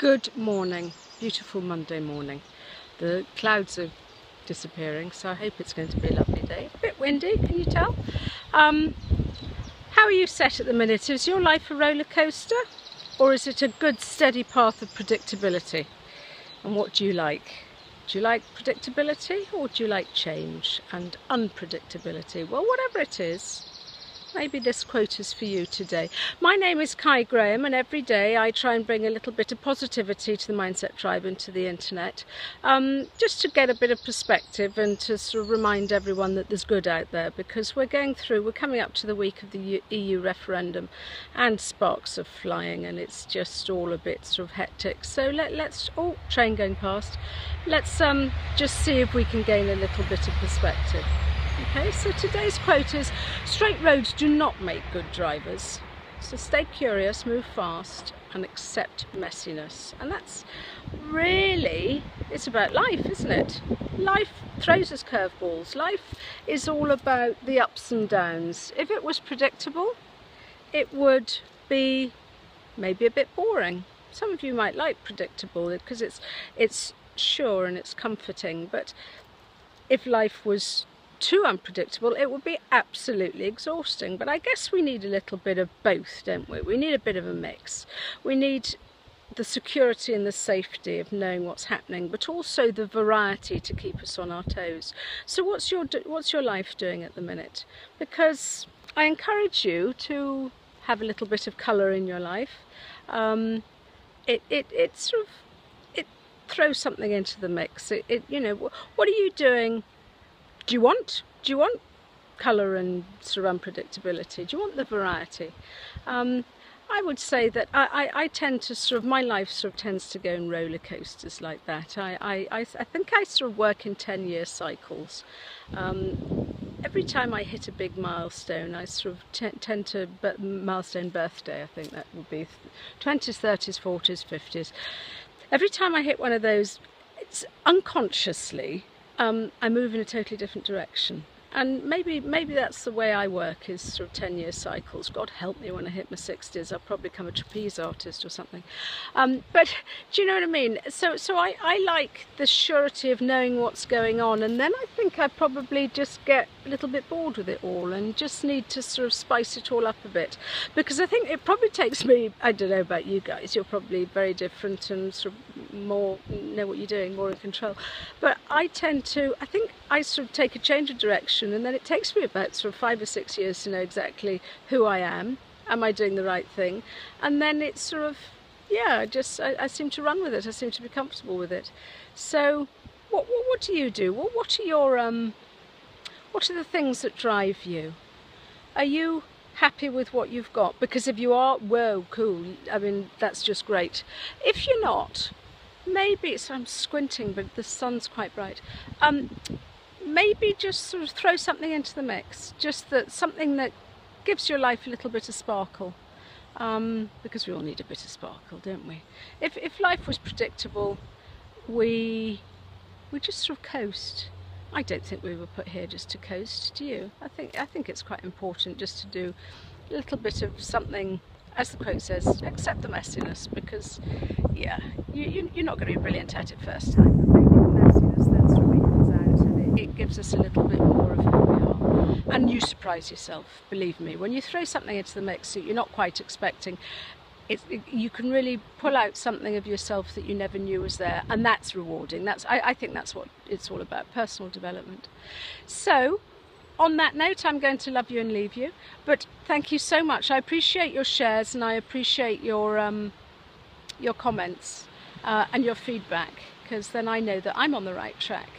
Good morning, beautiful Monday morning. The clouds are disappearing, so I hope it's going to be a lovely day. A bit windy, can you tell? How are you set at the minute? Is your life a roller coaster, or is it a good steady path of predictability? And what do you like? Do you like predictability, or do you like change and unpredictability? Well, whatever it is, maybe this quote is for you today. My name is Kai Graham, and every day I try and bring a little bit of positivity to the Mindset Tribe and to the internet, just to get a bit of perspective and to sort of remind everyone that there's good out there, because we're coming up to the week of the EU referendum, and sparks are flying, and it's just all a bit sort of hectic. So let's train going past. Let's just see if we can gain a little bit of perspective. Okay, so today's quote is, straight roads do not make good drivers. So stay curious, move fast, and accept messiness. And that's really, it's about life, isn't it? Life throws us curveballs. Life is all about the ups and downs. If it was predictable, it would be maybe a bit boring. Some of you might like predictable because it's sure and it's comforting, but if life was too unpredictable, it would be absolutely exhausting. But I guess we need a little bit of both, don't we? We need a bit of a mix. We need the security and the safety of knowing what's happening, but also the variety to keep us on our toes. So what's your life doing at the minute? Because I encourage you to have a little bit of colour in your life. It throws something into the mix. You know, what are you doing? Do you want colour and sort of unpredictability? Do you want the variety? I would say that I tend to sort of, my life sort of tends to go in roller coasters like that. I think I sort of work in 10-year cycles. Every time I hit a big milestone, I sort of tend to, milestone birthday, I think that would be 20s, 30s, 40s, 50s. Every time I hit one of those, it's unconsciously, I move in a totally different direction. And maybe that's the way I work, is sort of 10-year cycles. God help me when I hit my 60s, I'll probably become a trapeze artist or something. But do you know what I mean? So I like the surety of knowing what's going on, and then I think I probably just get a little bit bored with it all and just need to sort of spice it all up a bit. Because I think it probably takes me, I don't know about you guys, you're probably very different and sort of more know what you're doing, more in control. But I think I sort of take a change of direction, and then it takes me about sort of 5 or 6 years to know exactly who I am I doing the right thing, and then it's sort of, yeah, I seem to run with it, I seem to be comfortable with it. So what do you do? What are your what are the things that drive you? Are you happy with what you've got? Because if you are, whoa, cool, I mean, that's just great. If you're not, maybe, so I'm squinting, but the sun's quite bright. Maybe just sort of throw something into the mix, something that gives your life a little bit of sparkle, because we all need a bit of sparkle, don't we? If life was predictable, we just sort of coast. I don't think we were put here just to coast, do you? I think it's quite important just to do a little bit of something, as the quote says, accept the messiness, because yeah, you're not going to be brilliant at it first time. Maybe the messiness then sort of equals out, and it gives us a little bit more of who we are. And you surprise yourself, believe me. When you throw something into the mix that you're not quite expecting, you can really pull out something of yourself that you never knew was there, and that's rewarding. I think that's what it's all about, personal development. So on that note, I'm going to love you and leave you, but thank you so much. I appreciate your shares, and I appreciate your comments and your feedback, because then I know that I'm on the right track.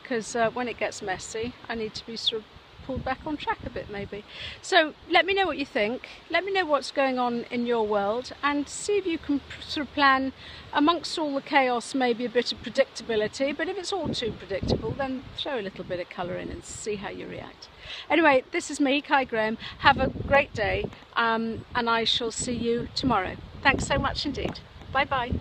Because when it gets messy, I need to be sort of pulled back on track a bit, maybe. So let me know what you think. Let me know what's going on in your world, and see if you can sort of plan, amongst all the chaos, maybe a bit of predictability. But if it's all too predictable, then throw a little bit of colour in and see how you react. Anyway, this is me, Kai Graham. Have a great day, and I shall see you tomorrow. Thanks so much indeed. Bye bye.